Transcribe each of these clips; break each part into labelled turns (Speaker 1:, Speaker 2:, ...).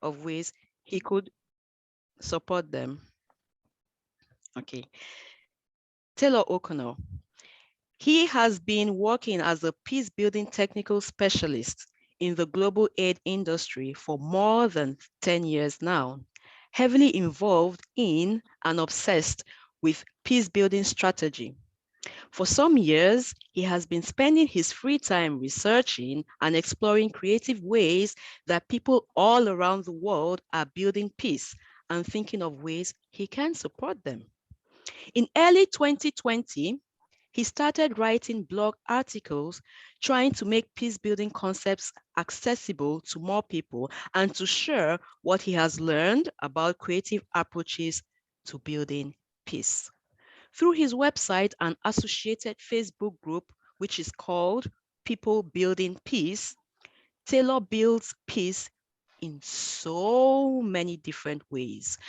Speaker 1: of ways he could support them. Okay, Taylor O'Connor. He has been working as a peace building technical specialist in the global aid industry for more than 10 years now, heavily involved in and obsessed with peace building strategy. For some years, he has been spending his free time researching and exploring creative ways that people all around the world are building peace and thinking of ways he can support them. In early 2020, he started writing blog articles trying to make peace building concepts accessible to more people and to share what he has learned about creative approaches to building peace. Through his website and associated Facebook group, which is called People Building Peace, Taylor builds peace in so many different ways.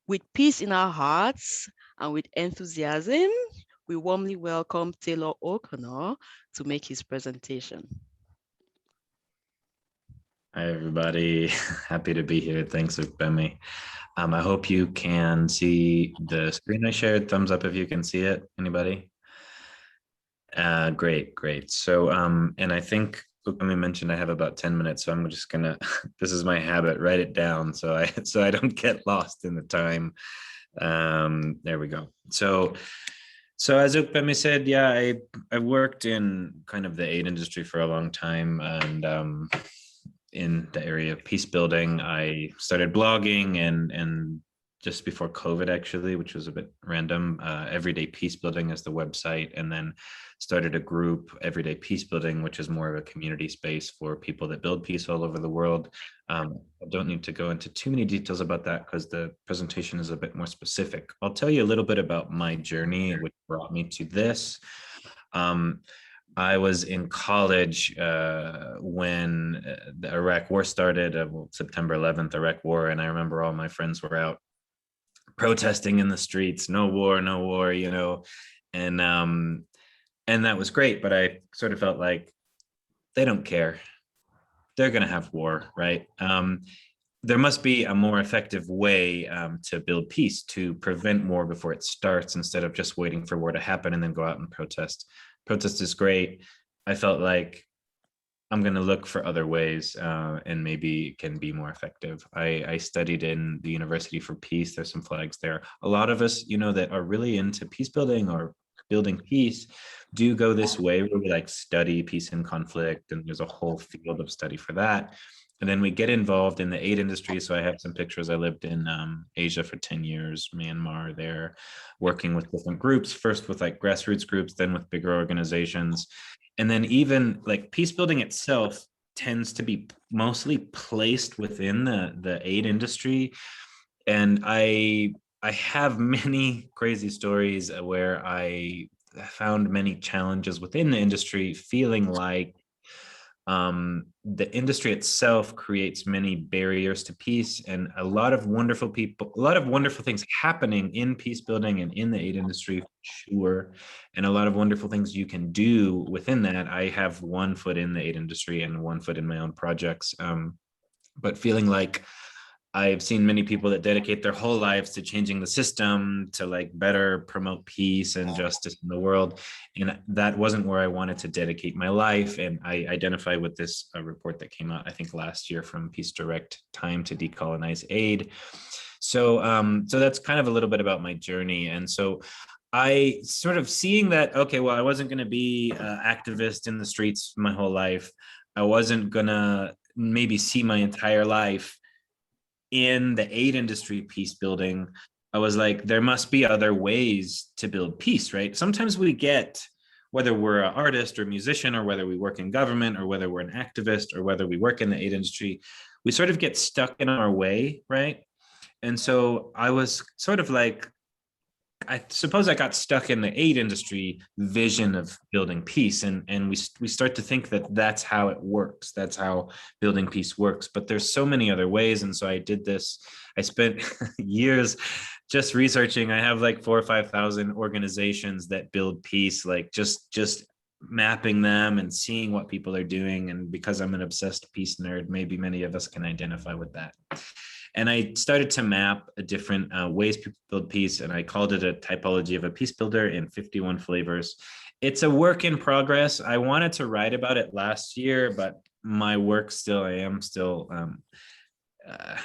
Speaker 1: With peace in our hearts and with enthusiasm, we warmly welcome Taylor O'Connor to make his presentation.
Speaker 2: Hi, everybody. Happy to be here. Thanks, Ukbemi. I hope you can see the screen I shared. Thumbs up if you can see it. Anybody? Great. So, and I think Ukbemi mentioned I have about 10 minutes, so I'm just gonna, this is my habit, write it down so I don't get lost in the time. There we go. So as Ukbemi said, yeah, I worked in kind of the aid industry for a long time, and in the area of peace building, I started blogging and just before COVID, actually, which was a bit random. Everyday Peace Building is the website, and then started a group, Everyday Peace Building, which is more of a community space for people that build peace all over the world. I don't need to go into too many details about that because the presentation is a bit more specific. I'll tell you a little bit about my journey, which brought me to this. I was in college when the Iraq War started, September 11th, Iraq War, and I remember all my friends were out protesting in the streets, no war, and that was great. But I sort of felt like they don't care; they're going to have war, right? There must be a more effective way to build peace, to prevent war before it starts, instead of just waiting for war to happen and then go out and protest. Protest is great. I felt like I'm going to look for other ways and maybe it can be more effective. I studied in the University for Peace. There's some flags there. A lot of us, that are really into peace building or building peace do go this way where we like study peace and conflict, and there's a whole field of study for that. And then we get involved in the aid industry. So I have some pictures. I lived in Asia for 10 years, Myanmar there, working with different groups, first with like grassroots groups, then with bigger organizations. And then even like peace building itself tends to be mostly placed within the aid industry. And I have many crazy stories where I found many challenges within the industry, feeling like the industry itself creates many barriers to peace, and a lot of wonderful things happening in peace building and in the aid industry, sure, and a lot of wonderful things you can do within that. I have one foot in the aid industry and one foot in my own projects, but feeling like I've seen many people that dedicate their whole lives to changing the system to like better promote peace and justice in the world. And that wasn't where I wanted to dedicate my life. And I identify with this report that came out, I think last year, from Peace Direct, Time to Decolonize Aid. So that's kind of a little bit about my journey. And so I sort of seeing that, okay, well, I wasn't going to be an activist in the streets my whole life. I wasn't going to maybe see my entire life in the aid industry peace building. I was like, there must be other ways to build peace, right? Sometimes we get, whether we're an artist or musician, or whether we work in government, or whether we're an activist, or whether we work in the aid industry, we sort of get stuck in our way, right? And so I was sort of like, I suppose I got stuck in the aid industry vision of building peace, and we start to think that that's how it works. That's how building peace works. But there's so many other ways, and so I did this. I spent years just researching. I have like 4,000 or 5,000 organizations that build peace, like just mapping them and seeing what people are doing. And because I'm an obsessed peace nerd, maybe many of us can identify with that. And I started to map different ways people build peace, and I called it a typology of a peace builder in 51 flavors. It's a work in progress. I wanted to write about it last year, but my work still, uh,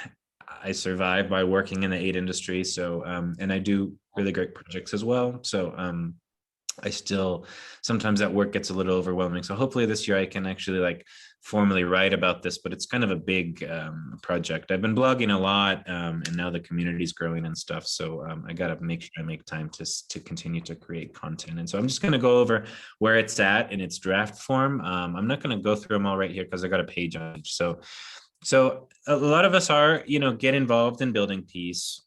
Speaker 2: I survive by working in the aid industry. So, and I do really great projects as well. So, I still, sometimes that work gets a little overwhelming. So hopefully this year I can actually like formally write about this, but it's kind of a big project. I've been blogging a lot, and now the community's growing and stuff. So I got to make sure I make time to continue to create content. And so I'm just going to go over where it's at in its draft form. I'm not going to go through them all right here because I got a page on each. So a lot of us are, get involved in building peace,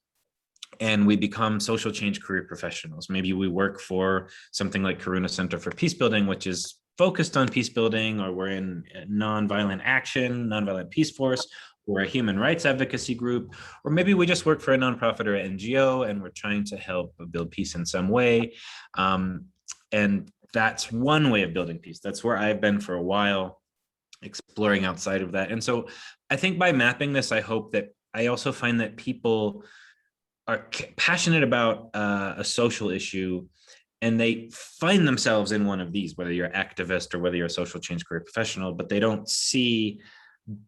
Speaker 2: and we become social change career professionals. Maybe we work for something like Karuna Center for Peace Building, which is focused on peace building, or we're in nonviolent action, nonviolent peace force, or a human rights advocacy group, or maybe we just work for a nonprofit or NGO and we're trying to help build peace in some way. And that's one way of building peace. That's where I've been for a while, exploring outside of that. And so I think by mapping this, I hope that I also find that people are passionate about a social issue, and they find themselves in one of these, whether you're an activist or whether you're a social change career professional, but they don't see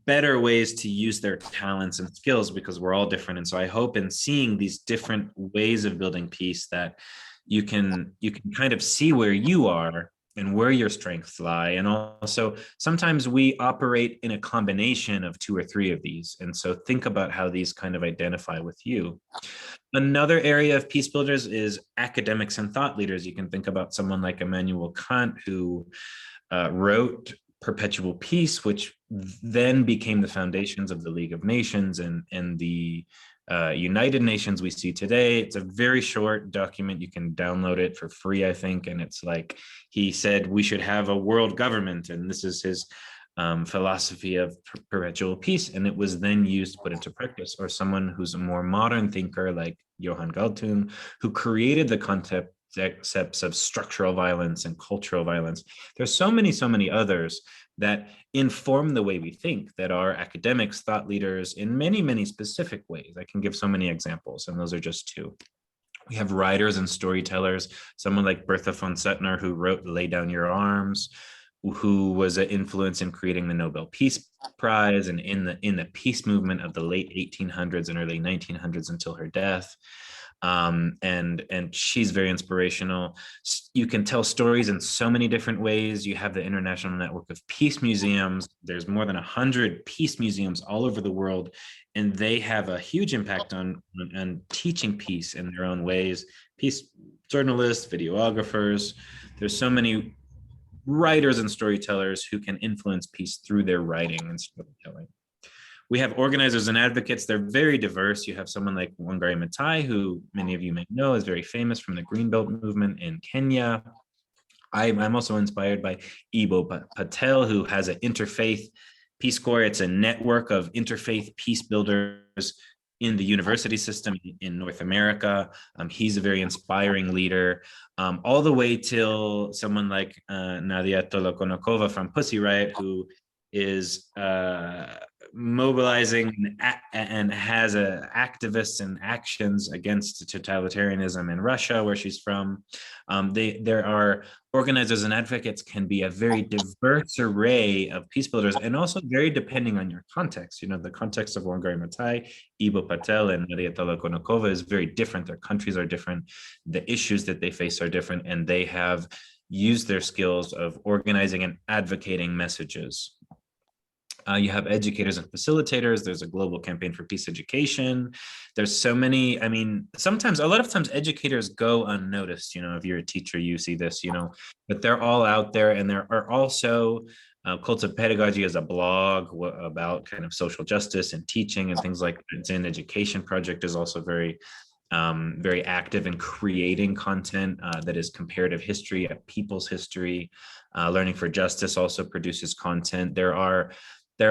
Speaker 2: better ways to use their talents and skills because we're all different. And so I hope in seeing these different ways of building peace that you can kind of see where you are and where your strengths lie. And also sometimes we operate in a combination of two or three of these. And so think about how these kind of identify with you. Another area of peace builders is academics and thought leaders. You can think about someone like Immanuel Kant, who wrote Perpetual Peace, which then became the foundations of the League of Nations and the United Nations we see today. It's a very short document. You can download it for free, I think. And it's like, he said we should have a world government, and this is his philosophy of perpetual peace, and it was then used, put into practice. Or someone who's a more modern thinker like Johan Galtung, who created the concepts of structural violence and cultural violence. There's so many others that inform the way we think, that are academics, thought leaders in many specific ways. I can give so many examples, and those are just two. We have writers and storytellers, someone like Bertha von Suttner, who wrote Lay Down Your Arms, who was an influence in creating the Nobel Peace Prize and in the peace movement of the late 1800s and early 1900s until her death. And she's very inspirational. You can tell stories in so many different ways. You have the International Network of Peace Museums. There's more than 100 peace museums all over the world, and they have a huge impact on teaching peace in their own ways. Peace journalists, videographers, there's so many writers and storytellers who can influence peace through their writing and storytelling. We have organizers and advocates. They're very diverse. You have someone like Wangari Maathai, who many of you may know is very famous from the Greenbelt movement in Kenya. I'm also inspired by Ibo Patel, who has an interfaith Peace Corps. It's a network of interfaith peace builders in the university system in North America. He's a very inspiring leader, all the way till someone like Nadia Tolokonokova from Pussy Riot, who is mobilizing and has activists and actions against totalitarianism in Russia, where she's from. There are organizers and advocates can be a very diverse array of peace builders, and also very depending on your context. The context of Wangari Maathai, Ibo Patel, and Nadia Tolokonokova is very different. Their countries are different. The issues that they face are different, and they have used their skills of organizing and advocating messages. You have educators and facilitators. There's a global campaign for peace education. There's so many. I mean, a lot of times educators go unnoticed. If you're a teacher, you see this, but they're all out there. And there are also Cults of Pedagogy as a blog about kind of social justice and teaching and things like that. Zen Education Project is also very active in creating content that is comparative history, people's history. Learning for Justice also produces content. There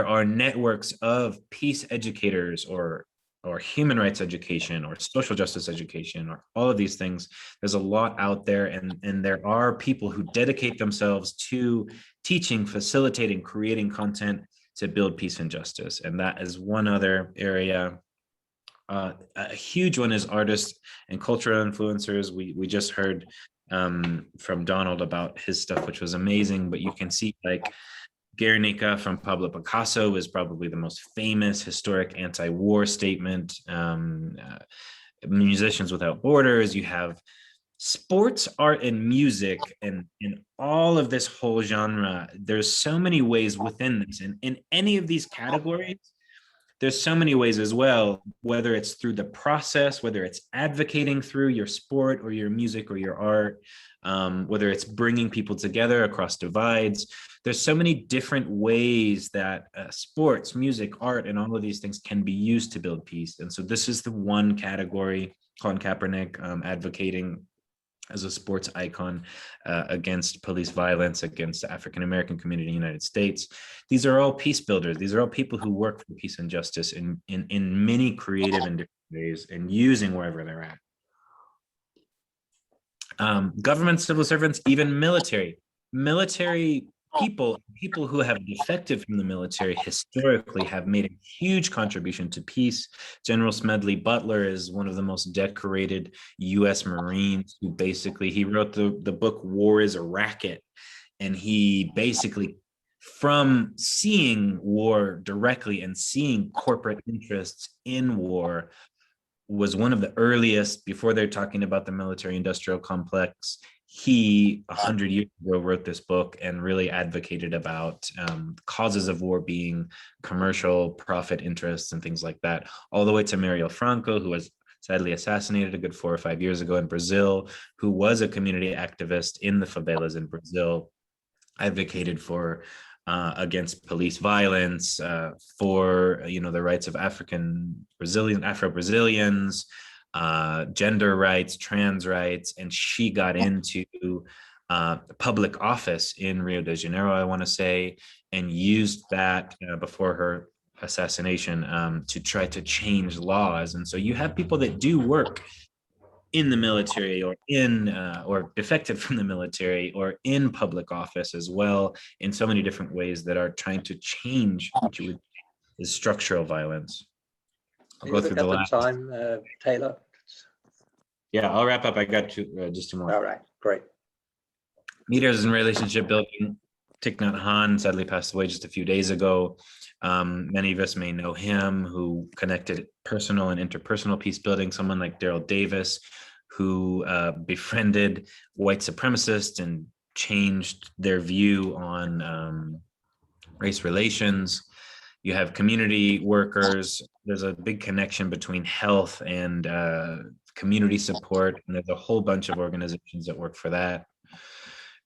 Speaker 2: are networks of peace educators or or human rights education or social justice education or all of these things. There's a lot out there, and there are people who dedicate themselves to teaching, facilitating, creating content to build peace and justice. And that is one other area. A huge one is artists and cultural influencers. We just heard from Donald about his stuff, which was amazing, but you can see like Guernica from Pablo Picasso is probably the most famous historic anti-war statement. Musicians Without Borders, you have sports, art, and music, and in all of this whole genre. There's so many ways within this, and in any of these categories, there's so many ways as well, whether it's through the process, whether it's advocating through your sport or your music or your art, whether it's bringing people together across divides. There's so many different ways that sports, music, art, and all of these things can be used to build peace. And so this is the one category. Colin Kaepernick advocating as a sports icon against police violence against the African-American community in the United States. These are all peace builders. These are all people who work for peace and justice in many creative and different ways, and using wherever they're at. Government, civil servants, even military people who have defected from the military historically have made a huge contribution to peace. General Smedley Butler is one of the most decorated U.S. Marines, who basically, he wrote the book War is a Racket, and he basically, from seeing war directly and seeing corporate interests in war, was one of the earliest, before they're talking about the military industrial complex. He 100 years ago wrote this book and really advocated about causes of war being commercial profit interests and things like that, all the way to Marielle Franco, who was sadly assassinated a good 4 or 5 years ago in Brazil, who was a community activist in the favelas in Brazil, advocated for against police violence, for the rights of Afro-Brazilians, gender rights, trans rights, and she got into public office in Rio de Janeiro, I want to say, and used that before her assassination to try to change laws. And so you have people that do work in the military or or defected from the military or in public office as well, in so many different ways, that are trying to change what you would is structural violence. I'll go through the last
Speaker 3: time, Taylor.
Speaker 2: Yeah, I'll wrap up. I got just 2 more.
Speaker 3: All right, great.
Speaker 2: Meters and relationship building. Thich Nhat Hanh sadly passed away just a few days ago. Many of us may know him, who connected personal and interpersonal peace building. Someone like Daryl Davis, who befriended white supremacists and changed their view on race relations. You have community workers. There's a big connection between health and community support, and there's a whole bunch of organizations that work for that.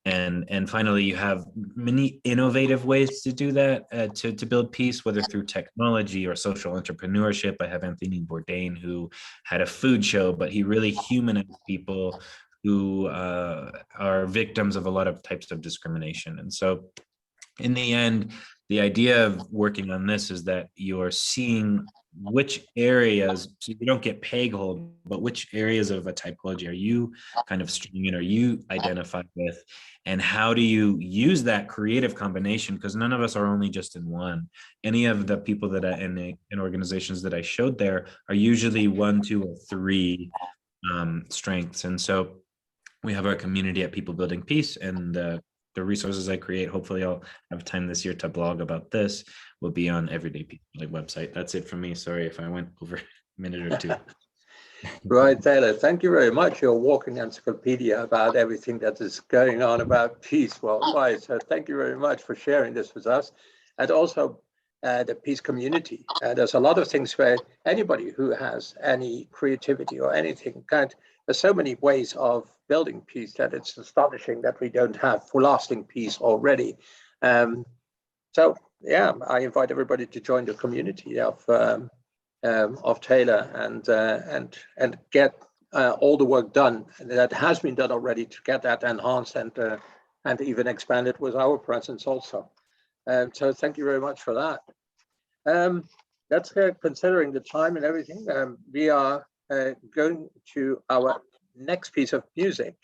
Speaker 2: And finally, you have many innovative ways to do that, to build peace, whether through technology or social entrepreneurship. I have Anthony Bourdain, who had a food show, but he really humanized people who are victims of a lot of types of discrimination. And so in the end, the idea of working on this is that you're seeing which areas, so you don't get peg-hold, but which areas of a typology are you kind of strong in, or you identify with, and how do you use that creative combination? Because none of us are only just in one. Any of the people that are in organizations that I showed there are usually 1, 2, or 3 strengths. And so we have our community at People Building Peace, and the resources I create, hopefully I'll have time this year to blog about this, will be on Everyday People website. That's it for me. Sorry if I went over a minute or 2.
Speaker 3: Right, Taylor, thank you very much. You're a walking encyclopedia about everything that is going on about peace worldwide. So thank you very much for sharing this with us. And also the peace community. There's a lot of things where anybody who has any creativity or anything there's so many ways of building peace that it's astonishing that we don't have for lasting peace already. So yeah, I invite everybody to join the community of Taylor and get all the work done that has been done already, to get that enhanced and even expanded with our presence also. So thank you very much for that. that's considering the time and everything. We are going to our next piece of music.